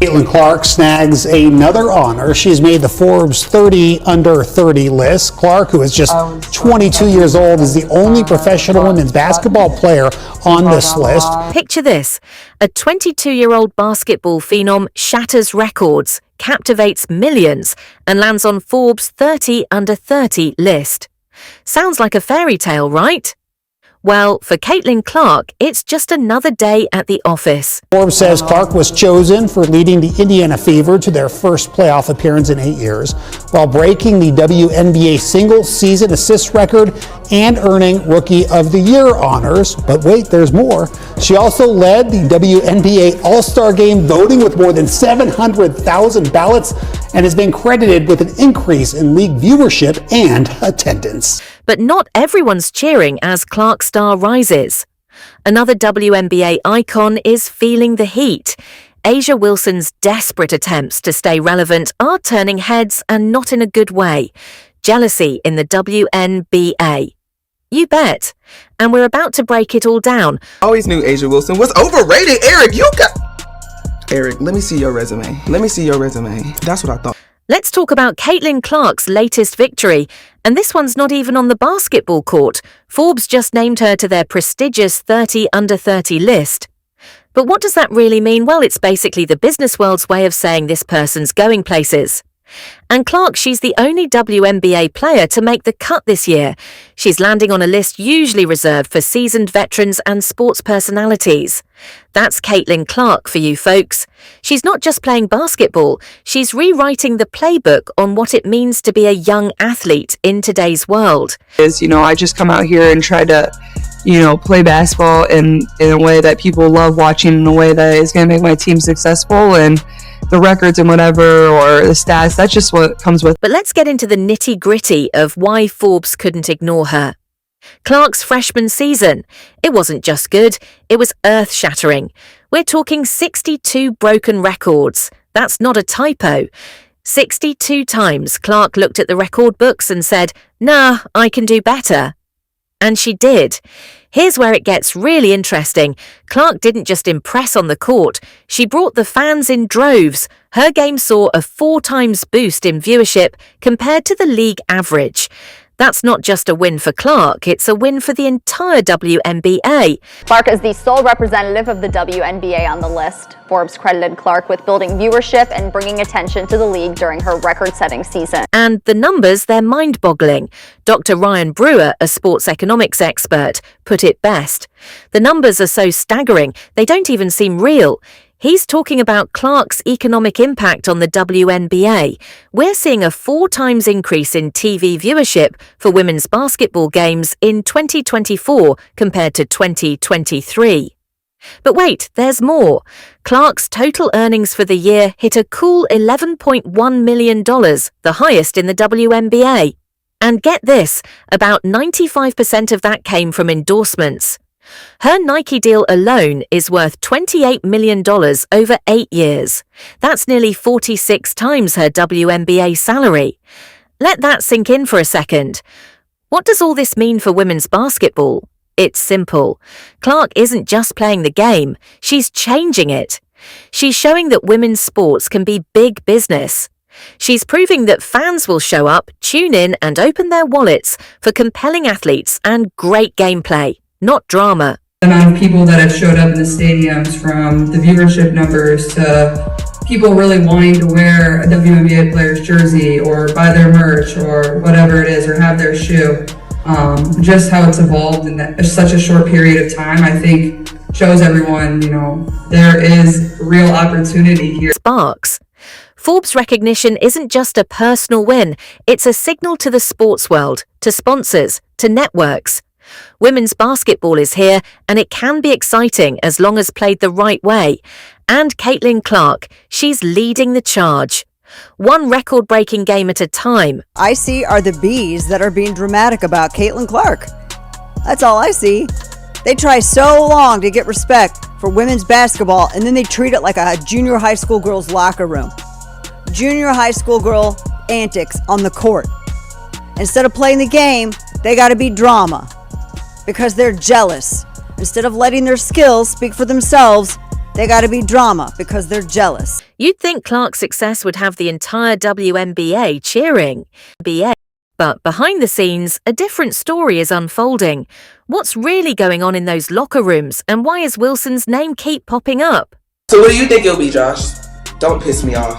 Caitlin Clark snags another honor. She's made the Forbes 30 under 30 list. Clark, who is just 22 years old, is the only professional women's basketball player on this list. Picture this. A 22-year-old basketball phenom shatters records, captivates millions, and lands on Forbes 30 under 30 list. Sounds like a fairy tale, right? Well, for Caitlin Clark, it's just another day at the office. Forbes says Clark was chosen for leading the Indiana Fever to their first playoff appearance in 8 years, while breaking the WNBA single-season assist record and earning Rookie of the Year honors. But wait, there's more. She also led the WNBA All-Star Game voting with more than 700,000 ballots and has been credited with an increase in league viewership and attendance. But not everyone's cheering as Clark's star rises. Another WNBA icon is feeling the heat. A'ja Wilson's desperate attempts to stay relevant are turning heads, and not in a good way. Jealousy in the WNBA. You bet. And we're about to break it all down. Always knew A'ja Wilson was overrated. Eric, let me see your resume. That's what I thought. Let's talk about Caitlin Clark's latest victory. And this one's not even on the basketball court. Forbes just named her to their prestigious 30 under 30 list. But what does that really mean? Well, it's basically the business world's way of saying this person's going places. And Clark, she's the only WNBA player to make the cut this year. She's landing on a list usually reserved for seasoned veterans and sports personalities. That's Caitlin Clark for you folks. She's not just playing basketball, she's rewriting the playbook on what it means to be a young athlete in today's world. I just come out here and try to, play basketball in a way that people love watching, in a way that is going to make my team successful, and the records and whatever, or the stats, that's just what comes with. But let's get into the nitty-gritty of why Forbes couldn't ignore her. Clark's freshman season. It wasn't just good, it was earth-shattering. We're talking 62 broken records. That's not a typo. 62 times Clark looked at the record books and said, "Nah, I can do better." And she did. Here's where it gets really interesting. Clark didn't just impress on the court, she brought the fans in droves. Her game saw a 4 times boost in viewership compared to the league average. That's not just a win for Clark, it's a win for the entire WNBA. Clark is the sole representative of the WNBA on the list. Forbes credited Clark with building viewership and bringing attention to the league during her record-setting season. And the numbers, they're mind-boggling. Dr. Ryan Brewer, a sports economics expert, put it best. The numbers are so staggering, they don't even seem real. He's talking about Clark's economic impact on the WNBA. We're seeing a 4 times increase in TV viewership for women's basketball games in 2024 compared to 2023. But wait, there's more. Clark's total earnings for the year hit a cool $11.1 million, the highest in the WNBA. And get this, about 95% of that came from endorsements. Her Nike deal alone is worth $28 million over 8 years. That's nearly 46 times her WNBA salary. Let that sink in for a second. What does all this mean for women's basketball? It's simple. Clark isn't just playing the game, she's changing it. She's showing that women's sports can be big business. She's proving that fans will show up, tune in, and open their wallets for compelling athletes and great gameplay. Not drama. The amount of people that have showed up in the stadiums, from the viewership numbers to people really wanting to wear a WNBA player's jersey or buy their merch or whatever it is, or have their shoe. Just how it's evolved in such a short period of time, I think shows everyone, there is real opportunity here. Sparks. Forbes recognition isn't just a personal win, it's a signal to the sports world, to sponsors, to networks. Women's basketball is here, and it can be exciting as long as played the right way. And Caitlin Clark, she's leading the charge. One record-breaking game at a time. I see are the B's that are being dramatic about Caitlin Clark. That's all I see. They try so long to get respect for women's basketball, and then they treat it like a junior high school girl's locker room. Junior high school girl antics on the court. Instead of playing the game, they gotta be drama. Because they're jealous. Instead of letting their skills speak for themselves, They gotta be drama because they're jealous. You'd think Clark's success would have the entire WNBA cheering. But behind the scenes, a different story is unfolding. What's really going on in those locker rooms, and why is Wilson's name keep popping up? So what do you think it'll be, Josh? Don't piss me off.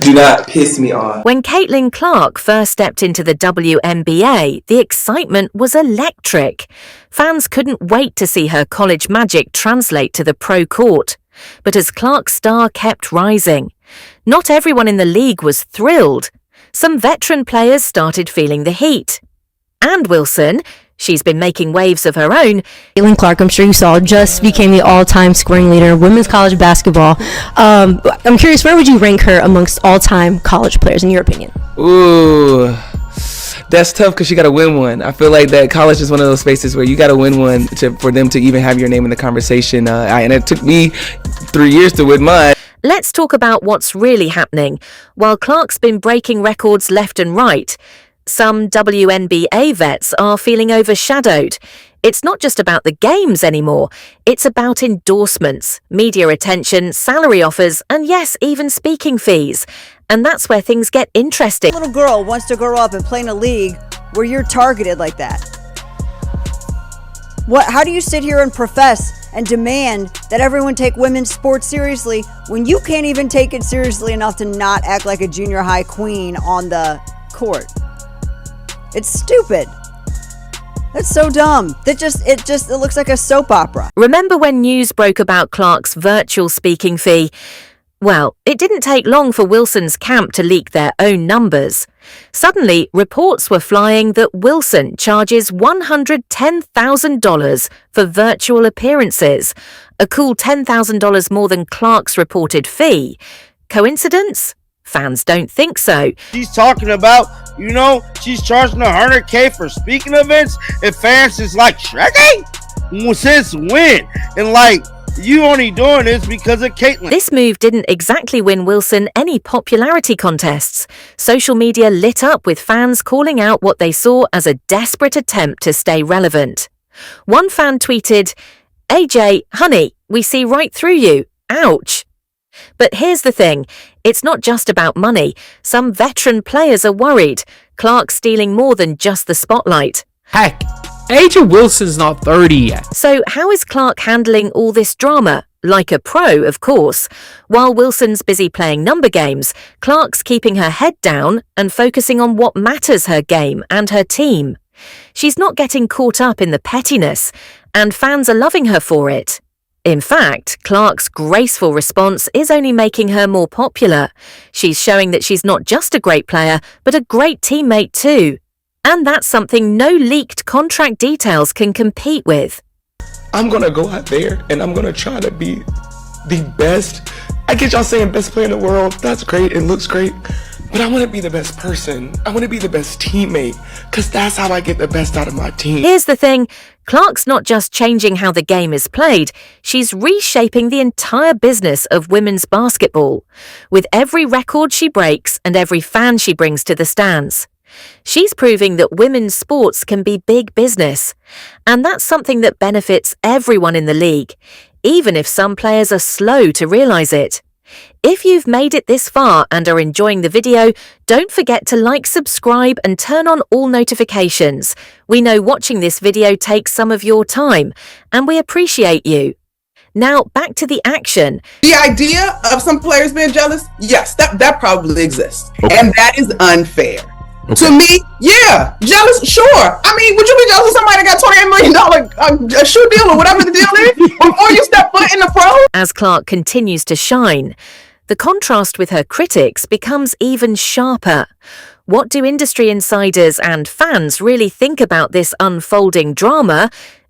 Do not piss me off. When Caitlin Clark first stepped into the WNBA, the excitement was electric. Fans couldn't wait to see her college magic translate to the pro court. But as Clark's star kept rising, not everyone in the league was thrilled. Some veteran players started feeling the heat. And Wilson, she's been making waves of her own. Caitlin Clark, I'm sure you saw, just became the all-time scoring leader in women's college basketball. I'm curious, where would you rank her amongst all-time college players, in your opinion? Ooh, that's tough because you got to win one. I feel like that college is one of those spaces where you got to win one for them to even have your name in the conversation. And it took me 3 years to win mine. Let's talk about what's really happening. While Clark's been breaking records left and right, some WNBA vets are feeling overshadowed. It's not just about the games anymore. It's about endorsements, media attention, salary offers, and yes, even speaking fees. And that's where things get interesting. A little girl wants to grow up and play in a league where you're targeted like that. How do you sit here and profess and demand that everyone take women's sports seriously when you can't even take it seriously enough to not act like a junior high queen on the court? It's stupid. That's so dumb. It looks like a soap opera. Remember when news broke about Clark's virtual speaking fee? Well, it didn't take long for Wilson's camp to leak their own numbers. Suddenly, reports were flying that Wilson charges $110,000 for virtual appearances, a cool $10,000 more than Clark's reported fee. Coincidence? Fans don't think so. She's talking about, she's charging $100K for speaking events, and fans is like, Shrek? Since when? And you only doing this because of Caitlin. This move didn't exactly win Wilson any popularity contests. Social media lit up with fans calling out what they saw as a desperate attempt to stay relevant. One fan tweeted, AJ, honey, we see right through you. Ouch. But here's the thing, it's not just about money. Some veteran players are worried. Clark's stealing more than just the spotlight. Heck, AJ Wilson's not 30 yet. So how is Clark handling all this drama? Like a pro, of course. While Wilson's busy playing number games, Clark's keeping her head down and focusing on what matters, her game and her team. She's not getting caught up in the pettiness, and fans are loving her for it. In fact, Clark's graceful response is only making her more popular. She's showing that she's not just a great player, but a great teammate too. And that's something no leaked contract details can compete with. I'm going to go out there and I'm going to try to be the best. I get y'all saying best player in the world. That's great. It looks great. But I want to be the best person. I want to be the best teammate because that's how I get the best out of my team. Here's the thing. Clark's not just changing how the game is played. She's reshaping the entire business of women's basketball. With every record she breaks and every fan she brings to the stands. She's proving that women's sports can be big business. And that's something that benefits everyone in the league, even if some players are slow to realize it. If you've made it this far and are enjoying the video, don't forget to like, subscribe and turn on all notifications. We know watching this video takes some of your time, and we appreciate you. Now, back to the action. The idea of some players being jealous, yes, that probably exists. Okay. And that is unfair. Okay. To me, yeah, jealous, sure. I mean, would you be jealous of somebody that got $28 million a shoe deal or whatever the deal is before you step foot in the pro? As Clark continues to shine, the contrast with her critics becomes even sharper. What do industry insiders and fans really think about this unfolding drama?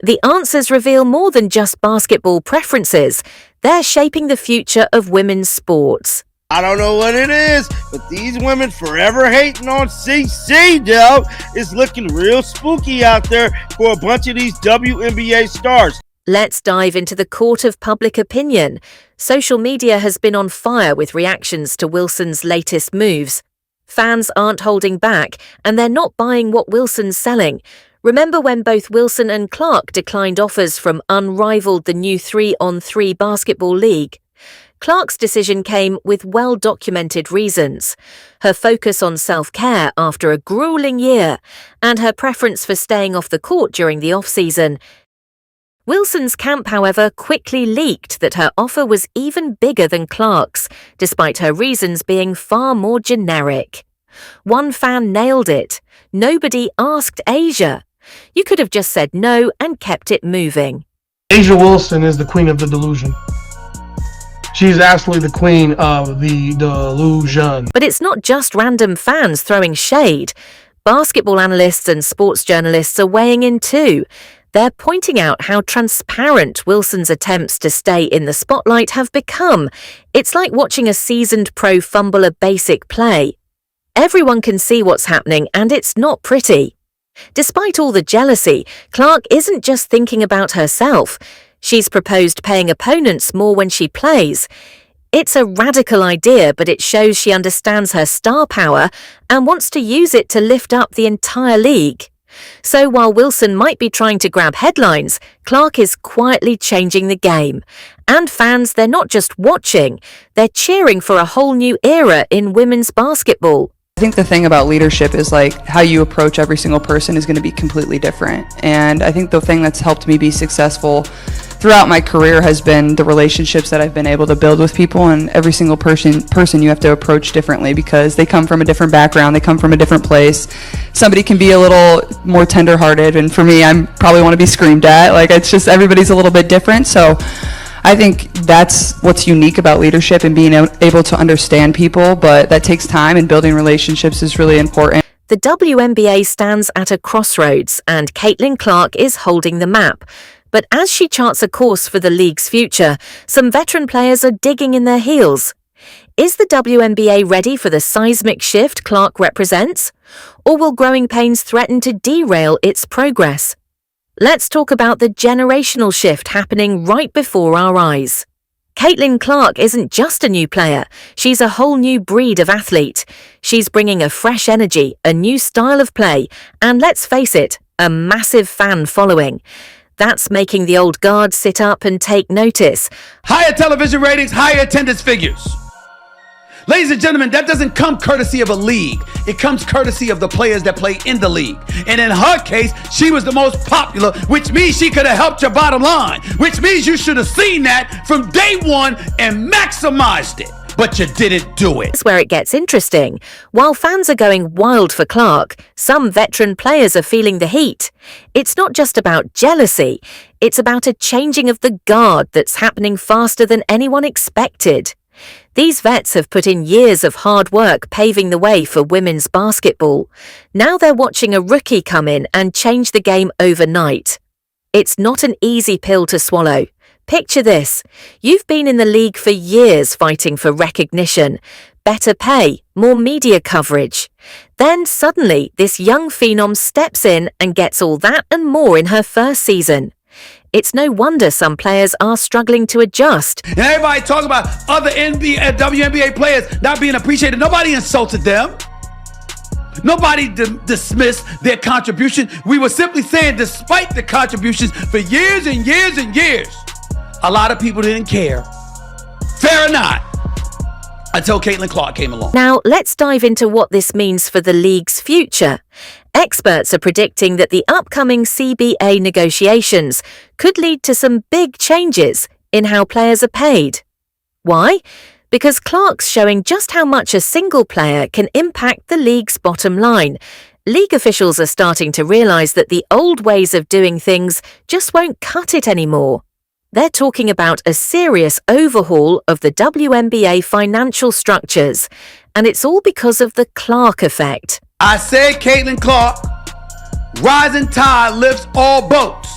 The answers reveal more than just basketball preferences. They're shaping the future of women's sports. I don't know what it is, but these women forever hating on CC, Dub. It's looking real spooky out there for a bunch of these WNBA stars. Let's dive into the court of public opinion. Social media has been on fire with reactions to Wilson's latest moves. Fans aren't holding back, and they're not buying what Wilson's selling. Remember when both Wilson and Clark declined offers from Unrivaled, the new 3-on-3 basketball league? Clark's decision came with well-documented reasons. Her focus on self-care after a grueling year and her preference for staying off the court during the off-season. Wilson's camp, however, quickly leaked that her offer was even bigger than Clark's, despite her reasons being far more generic. One fan nailed it. Nobody asked Asia. You could have just said no and kept it moving. Asia Wilson is the queen of the delusion. She's absolutely the queen of the delusion. But it's not just random fans throwing shade. Basketball analysts and sports journalists are weighing in too. They're pointing out how transparent Wilson's attempts to stay in the spotlight have become. It's like watching a seasoned pro fumble a basic play. Everyone can see what's happening, and it's not pretty. Despite all the jealousy, Clark isn't just thinking about herself. She's proposed paying opponents more when she plays. It's a radical idea, but it shows she understands her star power and wants to use it to lift up the entire league. So while Wilson might be trying to grab headlines, Clark is quietly changing the game. And fans, they're not just watching, they're cheering for a whole new era in women's basketball. I think the thing about leadership is like how you approach every single person is going to be completely different. And I think the thing that's helped me be successful throughout my career has been the relationships that I've been able to build with people. And every single person you have to approach differently because they come from a different background, they come from a different place. Somebody can be a little more tenderhearted, and for me, I'm probably want to be screamed at. Like, it's just everybody's a little bit different. So I think that's what's unique about leadership and being able to understand people, but that takes time, and building relationships is really important. The WNBA stands at a crossroads, and Caitlin Clark is holding the map. But as she charts a course for the league's future, some veteran players are digging in their heels. Is the WNBA ready for the seismic shift Clark represents? Or will growing pains threaten to derail its progress? Let's talk about the generational shift happening right before our eyes. Caitlin Clark isn't just a new player, she's a whole new breed of athlete. She's bringing a fresh energy, a new style of play, and let's face it, a massive fan following. That's making the old guard sit up and take notice. Higher television ratings, higher attendance figures. Ladies and gentlemen, that doesn't come courtesy of a league. It comes courtesy of the players that play in the league. And in her case, she was the most popular, which means she could have helped your bottom line, which means you should have seen that from day one and maximized it. But you didn't do it. That's where it gets interesting. While fans are going wild for Clark, some veteran players are feeling the heat. It's not just about jealousy, it's about a changing of the guard that's happening faster than anyone expected. These vets have put in years of hard work paving the way for women's basketball. Now they're watching a rookie come in and change the game overnight. It's not an easy pill to swallow. Picture this. You've been in the league for years fighting for recognition, better pay, more media coverage. Then suddenly this young phenom steps in and gets all that and more in her first season. It's no wonder some players are struggling to adjust. And everybody talk about other WNBA players not being appreciated. Nobody insulted them. Nobody dismissed their contribution. We were simply saying, despite the contributions for years and years and years, a lot of people didn't care. Fair or not? Until Caitlin Clark came along. Now, let's dive into what this means for the league's future. Experts are predicting that the upcoming CBA negotiations could lead to some big changes in how players are paid. Why? Because Clark's showing just how much a single player can impact the league's bottom line. League officials are starting to realize that the old ways of doing things just won't cut it anymore. They're talking about a serious overhaul of the WNBA financial structures, and it's all because of the Clark effect. I said Caitlin Clark, rising tide lifts all boats.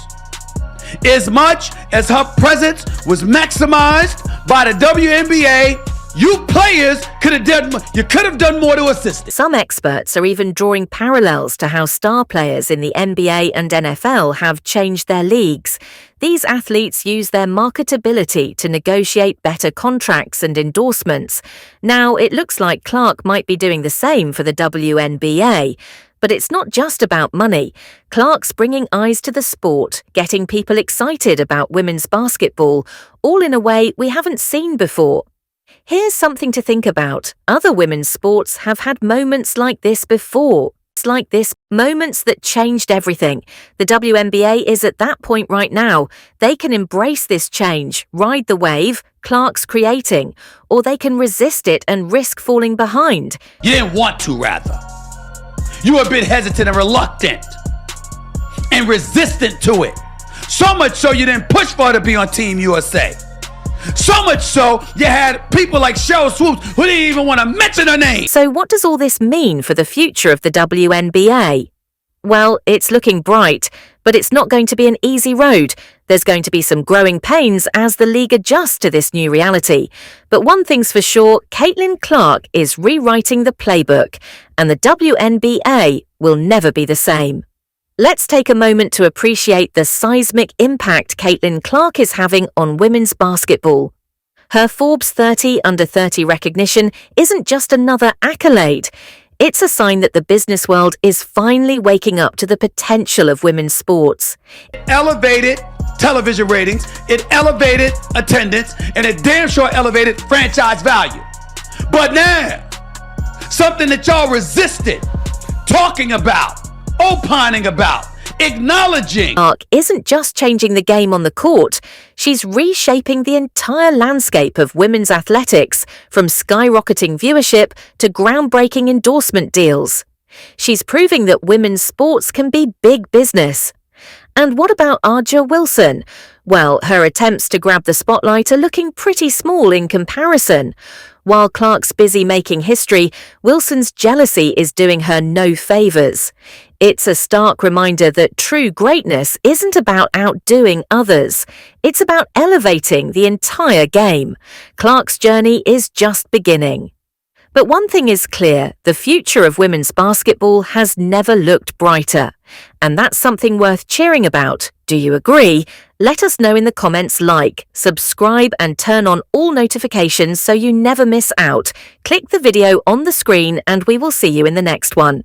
As much as her presence was maximized by the WNBA, you players could have done more to assist it. Some experts are even drawing parallels to how star players in the NBA and NFL have changed their leagues. These athletes use their marketability to negotiate better contracts and endorsements. Now, it looks like Clark might be doing the same for the WNBA. But it's not just about money. Clark's bringing eyes to the sport, getting people excited about women's basketball, all in a way we haven't seen before. Here's something to think about. Other women's sports have had moments like this before. Moments that changed everything. The WNBA is at that point right now. They can embrace this change, ride the wave Clark's creating, or they can resist it and risk falling behind. You didn't want to, rather. You were a bit hesitant and reluctant and resistant to it. So much so you didn't push for her to be on Team USA. So much so, you had people like Cheryl Swoops who didn't even want to mention her name. So what does all this mean for the future of the WNBA? Well, it's looking bright, but it's not going to be an easy road. There's going to be some growing pains as the league adjusts to this new reality. But one thing's for sure, Caitlin Clark is rewriting the playbook, and the WNBA will never be the same. Let's take a moment to appreciate the seismic impact Caitlin Clark is having on women's basketball. Her Forbes 30 Under 30 recognition isn't just another accolade. It's a sign that the business world is finally waking up to the potential of women's sports. It elevated television ratings, it elevated attendance, and it damn sure elevated franchise value. But now, something that y'all resisted talking about, opining about, acknowledging. Clark isn't just changing the game on the court, she's reshaping the entire landscape of women's athletics, from skyrocketing viewership to groundbreaking endorsement deals. She's proving that women's sports can be big business. And what about Aja Wilson? Well, her attempts to grab the spotlight are looking pretty small in comparison. While Clark's busy making history, Wilson's jealousy is doing her no favors. It's a stark reminder that true greatness isn't about outdoing others. It's about elevating the entire game. Clark's journey is just beginning. But one thing is clear, the future of women's basketball has never looked brighter. And that's something worth cheering about. Do you agree? Let us know in the comments. Like, subscribe and turn on all notifications so you never miss out. Click the video on the screen and we will see you in the next one.